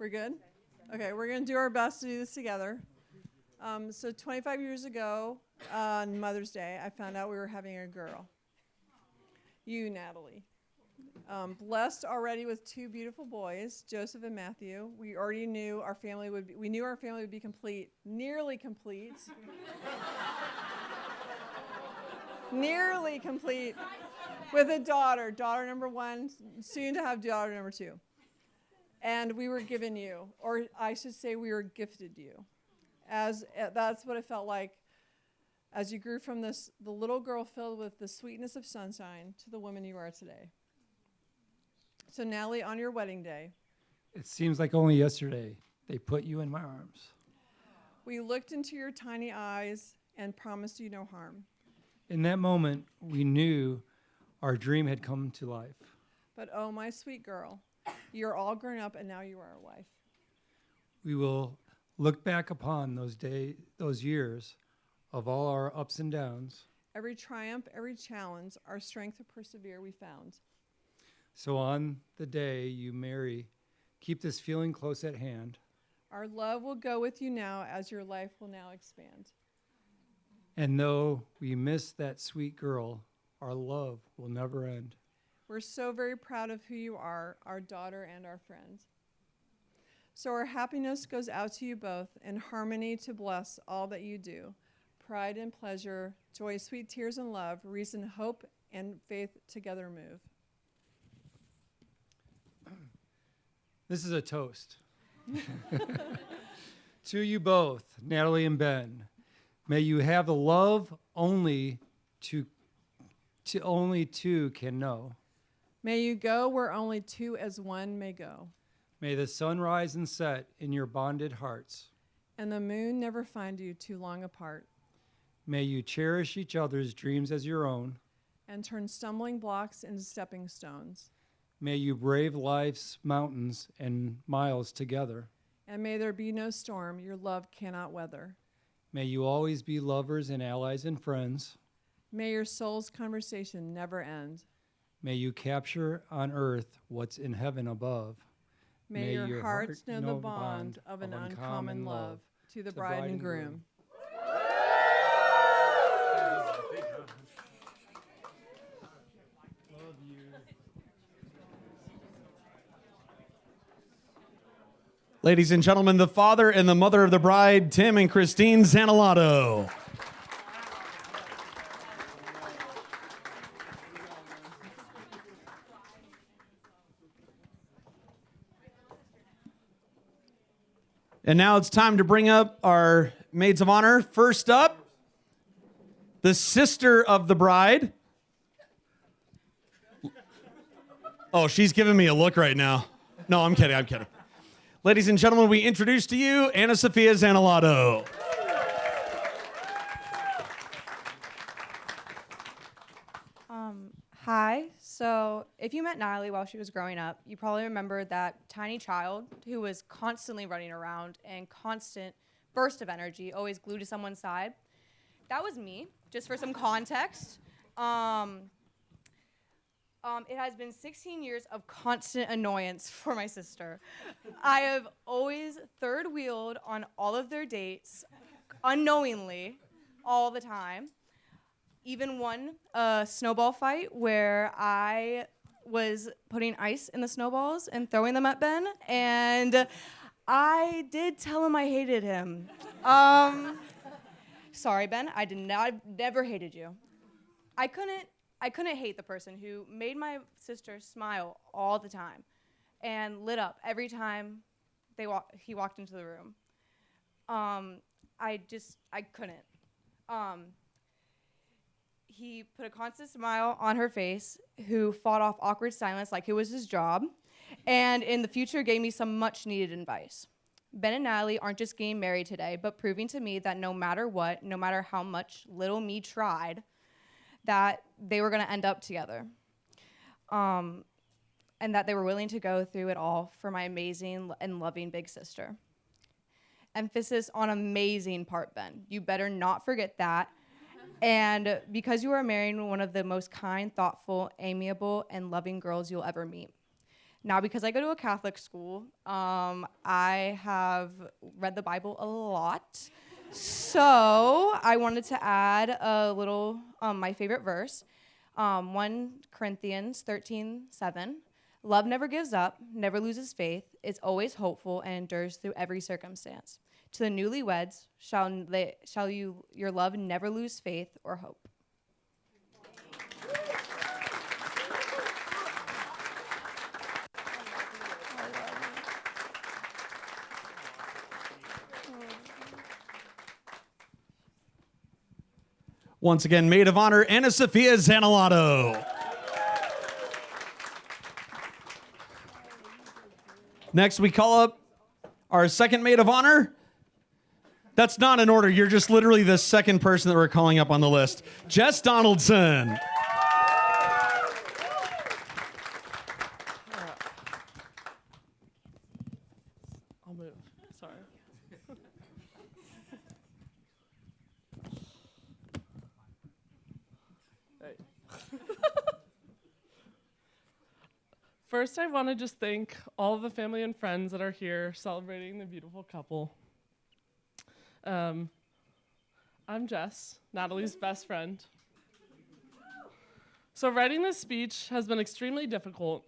We're good? Okay, we're going to do our best to do this together. So 25 years ago, on Mother's Day, I found out we were having a girl. You, Natalie. Blessed already with two beautiful boys, Joseph and Matthew. We already knew our family would be complete, nearly complete. Nearly complete with a daughter number 1, soon to have daughter number 2. And we were given you, or I should say we were gifted you. That's what it felt like as you grew from the little girl filled with the sweetness of sunshine to the woman you are today. So Natalie, on your wedding day. It seems like only yesterday they put you in my arms. We looked into your tiny eyes and promised you no harm. In that moment, we knew our dream had come to life. But oh, my sweet girl, you're all grown up and now you are a wife. We will look back upon those years of all our ups and downs. Every triumph, every challenge, our strength to persevere we found. So on the day you marry, keep this feeling close at hand. Our love will go with you now as your life will now expand. And though we miss that sweet girl, our love will never end. We're so very proud of who you are, our daughter and our friend. So our happiness goes out to you both in harmony to bless all that you do. Pride and pleasure, joy, sweet tears and love, reason, hope, and faith together move. This is a toast. To you both, Natalie and Ben. May you have the love only two can know. May you go where only two as one may go. May the sun rise and set in your bonded hearts. And the moon never find you too long apart. May you cherish each other's dreams as your own. And turn stumbling blocks into stepping stones. May you brave life's mountains and miles together. And may there be no storm your love cannot weather. May you always be lovers and allies and friends. May your soul's conversation never end. May you capture on earth what's in heaven above. May your hearts know the bond of an uncommon love. To the bride and groom. Ladies and gentlemen, the father and the mother of the bride, Tim and Christine Zanalato. And now it's time to bring up our maids of honor. First up, the sister of the bride. Oh, she's giving me a look right now. No, I'm kidding. Ladies and gentlemen, we introduce to you Anna Sophia Zanalato. Hi. So if you met Natalie while she was growing up, you probably remember that tiny child who was constantly running around and constant burst of energy, always glued to someone's side. That was me, just for some context. It has been 16 years of constant annoyance for my sister. I have always third-wheeled on all of their dates, unknowingly, all the time. Even won a snowball fight where I was putting ice in the snowballs and throwing them at Ben, and I did tell him I hated him. Sorry, Ben, I never hated you. I couldn't hate the person who made my sister smile all the time and lit up every time he walked into the room. I couldn't. He put a constant smile on her face, who fought off awkward silence like it was his job, and in the future gave me some much needed advice. Ben and Natalie aren't just getting married today, but proving to me that no matter what, no matter how much little me tried, that they were going to end up together. And that they were willing to go through it all for my amazing and loving big sister. Emphasis on amazing part, Ben. You better not forget that. And because you are marrying one of the most kind, thoughtful, amiable, and loving girls you'll ever meet. Now, because I go to a Catholic school, I have read the Bible a lot. So I wanted to add a little, my favorite verse, 1 Corinthians 13:7. Love never gives up, never loses faith, is always hopeful, and endures through every circumstance. To the newlyweds, shall your love never lose faith or hope. Once again, maid of honor, Anna Sophia Zanalato. Next, we call up our second maid of honor. That's not in order. You're just literally the second person that we're calling up on the list. Jess Donaldson. I'll move. Sorry. Hey. First, I want to just thank all of the family and friends that are here celebrating the beautiful couple. I'm Jess, Natalie's best friend. So writing this speech has been extremely difficult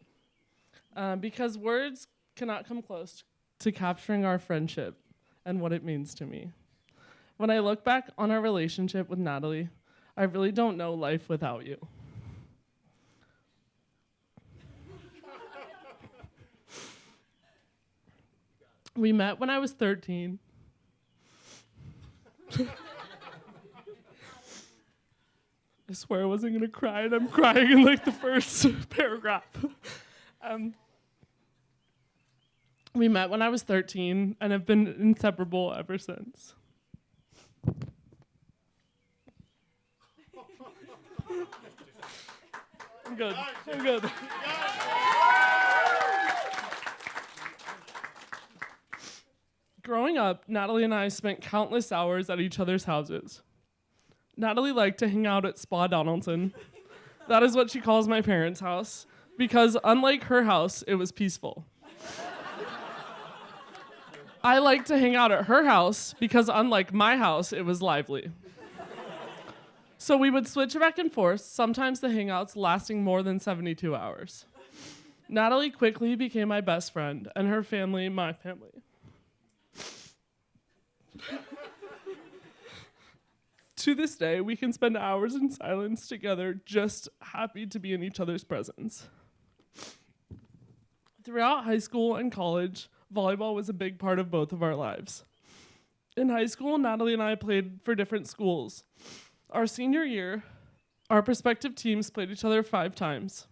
because words cannot come close to capturing our friendship and what it means to me. When I look back on our relationship with Natalie, I really don't know life without you. We met when I was 13. I swear I wasn't gonna cry, and I'm crying in like the first paragraph. We met when I was 13 and have been inseparable ever since. I'm good. I'm good. Growing up, Natalie and I spent countless hours at each other's houses. Natalie liked to hang out at Spa Donaldson. That is what she calls my parents' house, because unlike her house, it was peaceful. I liked to hang out at her house because unlike my house, it was lively. So we would switch back and forth, sometimes the hangouts lasting more than 72 hours. Natalie quickly became my best friend, and her family, my family. To this day, we can spend hours in silence together, just happy to be in each other's presence. Throughout high school and college, volleyball was a big part of both of our lives. In high school, Natalie and I played for different schools. Our senior year, our prospective teams played each other 5 times.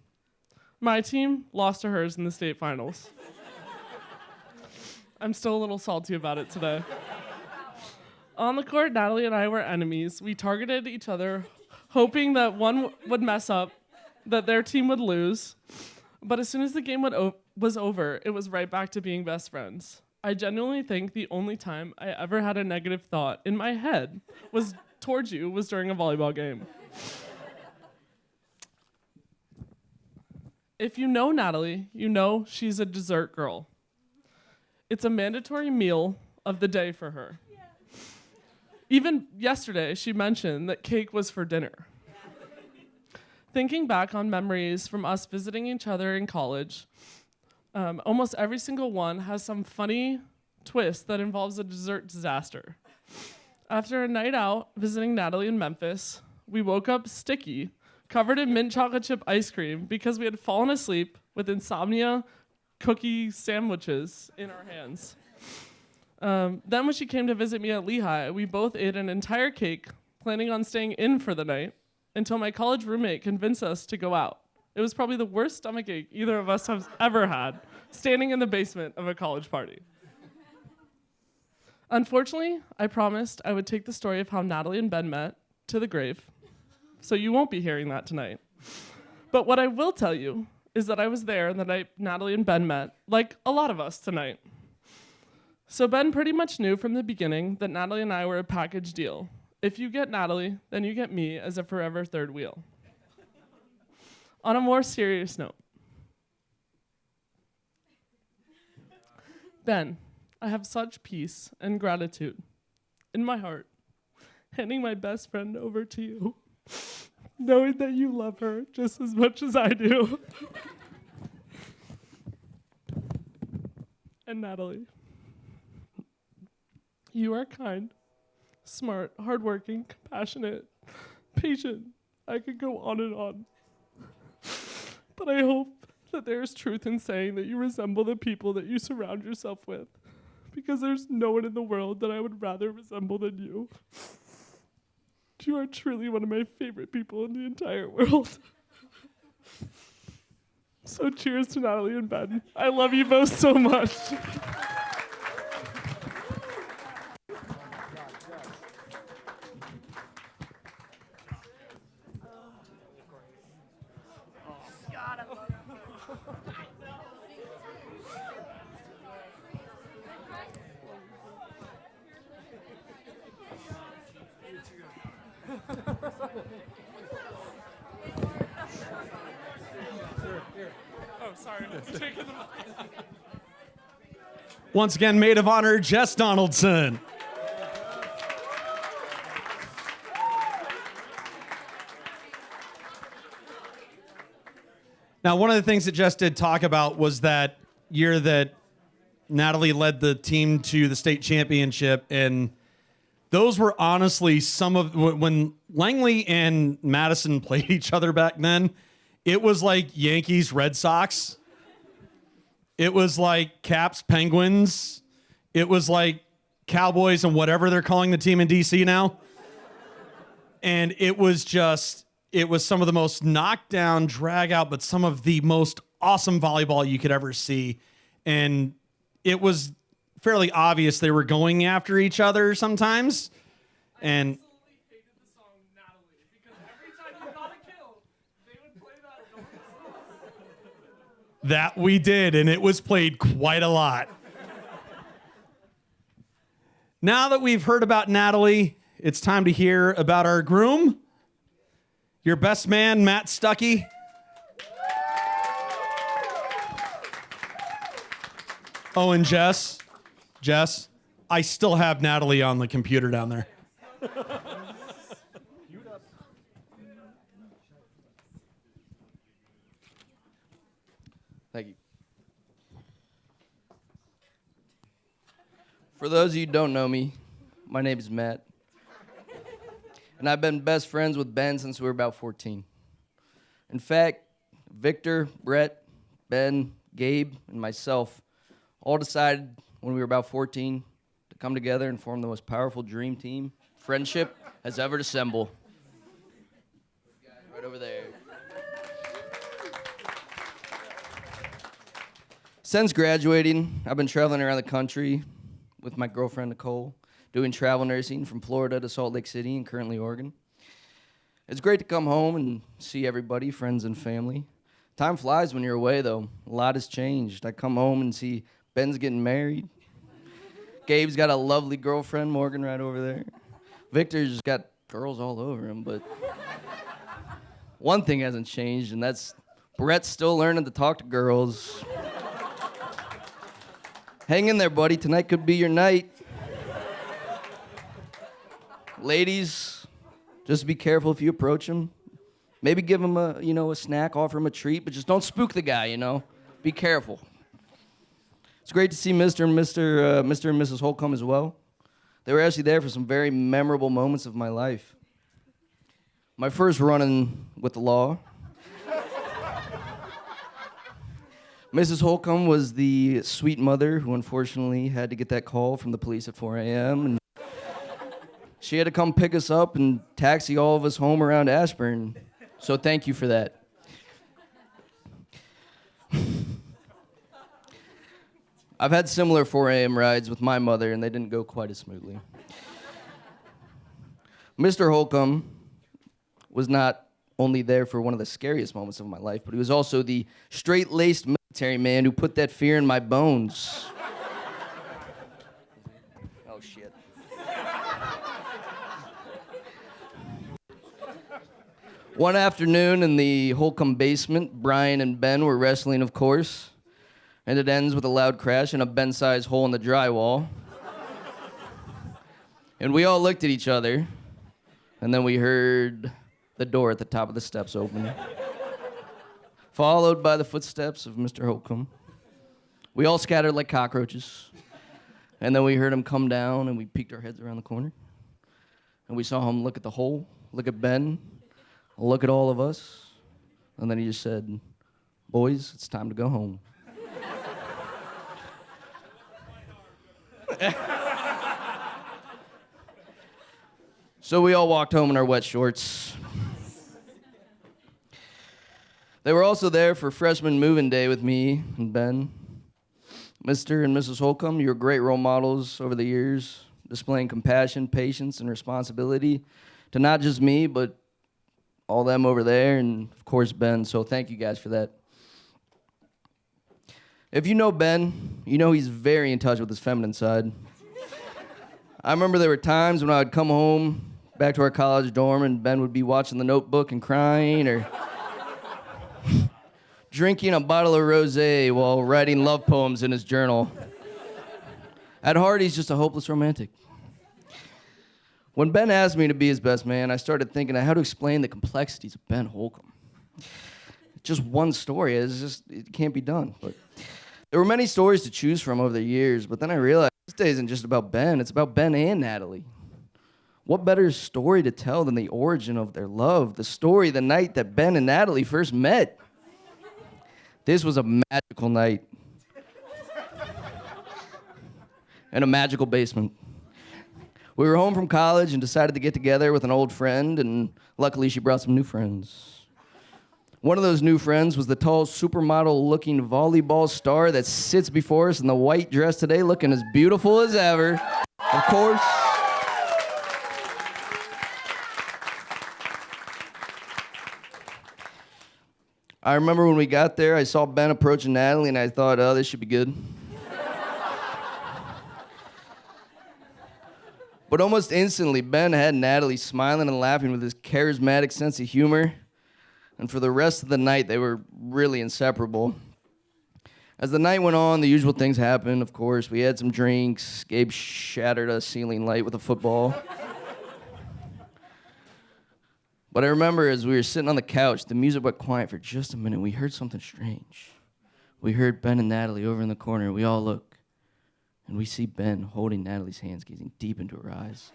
My team lost to hers in the state finals. I'm still a little salty about it today. On the court, Natalie and I were enemies. We targeted each other, hoping that one would mess up, that their team would lose. But as soon as the game was over, it was right back to being best friends. I genuinely think the only time I ever had a negative thought in my head was towards you was during a volleyball game. If you know Natalie, you know she's a dessert girl. It's a mandatory meal of the day for her. Even yesterday, she mentioned that cake was for dinner. Thinking back on memories from us visiting each other in college, almost every single one has some funny twist that involves a dessert disaster. After a night out visiting Natalie in Memphis, we woke up sticky, covered in mint chocolate chip ice cream because we had fallen asleep with insomnia cookie sandwiches in our hands. Then when she came to visit me at Lehigh, we both ate an entire cake, planning on staying in for the night, until my college roommate convinced us to go out. It was probably the worst stomachache either of us has ever had, standing in the basement of a college party. Unfortunately, I promised I would take the story of how Natalie and Ben met to the grave, so you won't be hearing that tonight. But what I will tell you is that I was there the night Natalie and Ben met, like a lot of us tonight. So Ben pretty much knew from the beginning that Natalie and I were a package deal. If you get Natalie, then you get me as a forever third wheel. On a more serious note, Ben, I have such peace and gratitude in my heart, handing my best friend over to you, knowing that you love her just as much as I do. And Natalie, you are kind, smart, hardworking, compassionate, patient. I could go on and on. But I hope that there is truth in saying that you resemble the people that you surround yourself with, because there's no one in the world that I would rather resemble than you. You are truly one of my favorite people in the entire world. So cheers to Natalie and Ben. I love you both so much. Oh, sorry. Taking the Once again, maid of honor, Jess Donaldson. Now, one of the things that Jess did talk about was that year that Natalie led the team to the state championship, and those were honestly some of when Langley and Madison played each other back then. It was like Yankees, Red Sox. It was like Caps, Penguins. It was like Cowboys and whatever they're calling the team in DC now. And it was some of the most knockdown, drag out, but some of the most awesome volleyball you could ever see. And it was fairly obvious they were going after each other sometimes. And absolutely hated the song Natalie because every time you got a kill, they would play that. that we did, and it was played quite a lot. Now that we've heard about Natalie, it's time to hear about our groom, your best man, Matt Stuckey. Oh, and Jess, I still have Natalie on the computer down there. Thank you. For those of you who don't know me, my name is Matt. And I've been best friends with Ben since we were about 14. In fact, Victor, Brett, Ben, Gabe, and myself all decided when we were about 14 to come together and form the most powerful dream team friendship has ever assembled. Right over there. Since graduating, I've been traveling around the country with my girlfriend, Nicole, doing travel nursing from Florida to Salt Lake City and currently Oregon. It's great to come home and see everybody, friends and family. Time flies when you're away, though. A lot has changed. I come home and see Ben's getting married. Gabe's got a lovely girlfriend, Morgan, right over there. Victor's got girls all over him, but one thing hasn't changed, and that's Brett's still learning to talk to girls. Hang in there, buddy. Tonight could be your night. Ladies, just be careful if you approach him. Maybe give him a snack, offer him a treat, but just don't spook the guy, Be careful. It's great to see Mr. and Mrs. Holcomb as well. They were actually there for some very memorable moments of my life. My first run-in with the law. Mrs. Holcomb was the sweet mother who unfortunately had to get that call from the police at 4 a.m. and she had to come pick us up and taxi all of us home around Ashburn. So thank you for that. I've had similar 4 a.m. rides with my mother, and they didn't go quite as smoothly. Mr. Holcomb was not only there for one of the scariest moments of my life, but he was also the straight-laced military man who put that fear in my bones. Oh, shit. One afternoon in the Holcomb basement, Brian and Ben were wrestling, of course. and it ends with a loud crash and a Ben-sized hole in the drywall. And we all looked at each other, and then we heard the door at the top of the steps open, followed by the footsteps of Mr. Holcomb. We all scattered like cockroaches, and then we heard him come down, and we peeked our heads around the corner, and we saw him look at the hole, look at Ben, look at all of us, and then he just said, "Boys, it's time to go home." So we all walked home in our wet shorts. They were also there for freshman move-in day with me and Ben. Mr. and Mrs. Holcomb, you were great role models over the years, displaying compassion, patience, and responsibility to not just me, but all them over there, and of course Ben, so thank you guys for that. If you know Ben, you know he's very in touch with his feminine side. I remember there were times when I would come home back to our college dorm and Ben would be watching The Notebook and crying, or drinking a bottle of rosé while writing love poems in his journal. At heart, he's just a hopeless romantic. When Ben asked me to be his best man, I started thinking of how to explain the complexities of Ben Holcomb. Just one story, it can't be done. But there were many stories to choose from over the years, but then I realized this day isn't just about Ben, it's about Ben and Natalie. What better story to tell than the origin of their love, the story the night that Ben and Natalie first met. This was a magical night. In a magical basement. We were home from college and decided to get together with an old friend, and luckily she brought some new friends. One of those new friends was the tall, supermodel-looking volleyball star that sits before us in the white dress today, looking as beautiful as ever. Of course. I remember when we got there, I saw Ben approaching Natalie, and I thought, oh, this should be good. But almost instantly, Ben had Natalie smiling and laughing with his charismatic sense of humor. And for the rest of the night, they were really inseparable. As the night went on, the usual things happened, of course. We had some drinks. Gabe shattered a ceiling light with a football. But I remember as we were sitting on the couch, the music went quiet for just a minute. We heard something strange. We heard Ben and Natalie over in the corner. We all look, and we see Ben holding Natalie's hands, gazing deep into her eyes,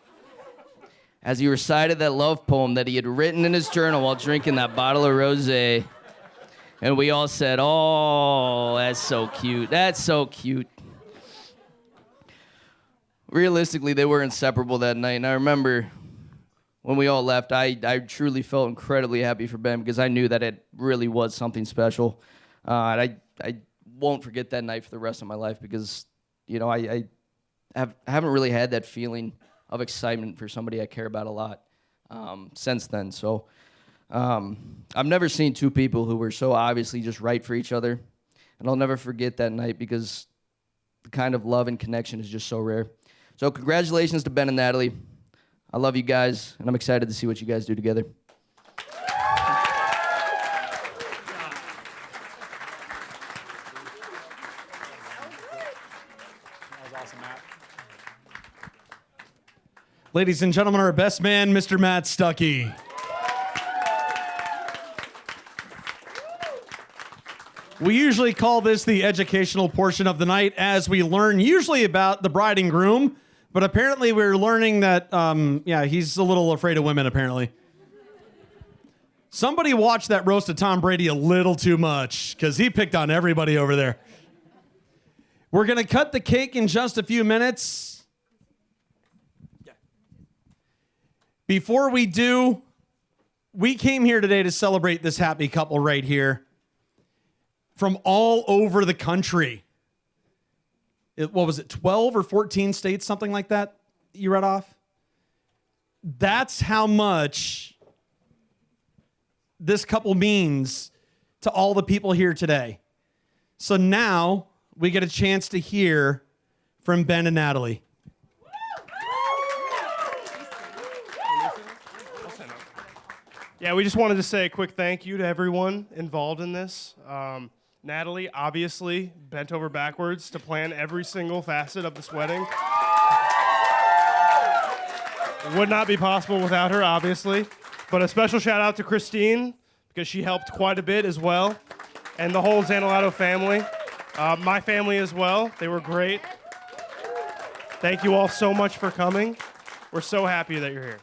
as he recited that love poem that he had written in his journal while drinking that bottle of rosé. And we all said, "Oh, that's so cute. That's so cute." Realistically, they were inseparable that night, and I remember when we all left, I truly felt incredibly happy for Ben because I knew that it really was something special. And I won't forget that night for the rest of my life because, you know, I haven't really had that feeling of excitement for somebody I care about a lot since then. So I've never seen two people who were so obviously just right for each other. And I'll never forget that night because the kind of love and connection is just so rare. So congratulations to Ben and Natalie. I love you guys, and I'm excited to see what you guys do together. Ladies and gentlemen, our best man, Mr. Matt Stuckey. We usually call this the educational portion of the night as we learn usually about the bride and groom. But apparently we're learning that, he's a little afraid of women, apparently. Somebody watched that roast of Tom Brady a little too much, because he picked on everybody over there. We're going to cut the cake in just a few minutes. Before we do, we came here today to celebrate this happy couple right here from all over the country. What was it, 12 or 14 states, something like that, you read off? That's how much this couple means to all the people here today. So now we get a chance to hear from Ben and Natalie. Yeah, we just wanted to say a quick thank you to everyone involved in this. Natalie obviously bent over backwards to plan every single facet of this wedding. Would not be possible without her, obviously. But a special shout out to Christine, because she helped quite a bit as well. And the whole Zanolato family. My family as well. They were great. Thank you all so much for coming. We're so happy that you're here.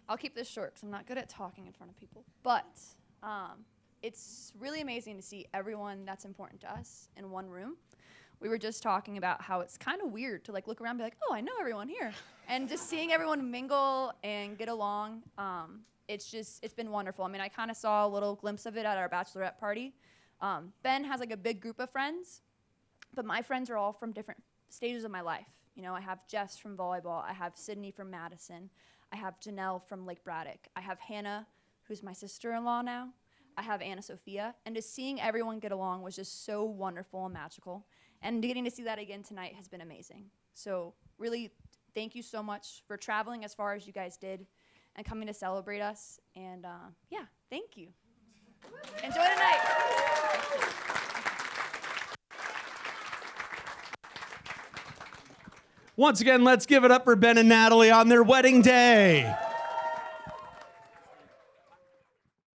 I'll keep this short because I'm not good at talking in front of people. But it's really amazing to see everyone that's important to us in one room. We were just talking about how it's kind of weird to like look around and be like, oh, I know everyone here. And just seeing everyone mingle and get along, it's been wonderful. I mean, I kind of saw a little glimpse of it at our bachelorette party. Ben has like a big group of friends, but my friends are all from different stages of my life. You know, I have Jess from volleyball. I have Sydney from Madison. I have Janelle from Lake Braddock. I have Hannah, who's my sister-in-law now. I have Anna Sophia. And just seeing everyone get along was just so wonderful and magical. And getting to see that again tonight has been amazing. So really, thank you so much for traveling as far as you guys did and coming to celebrate us. And yeah, thank you. Enjoy the night. Once again, let's give it up for Ben and Natalie on their wedding day.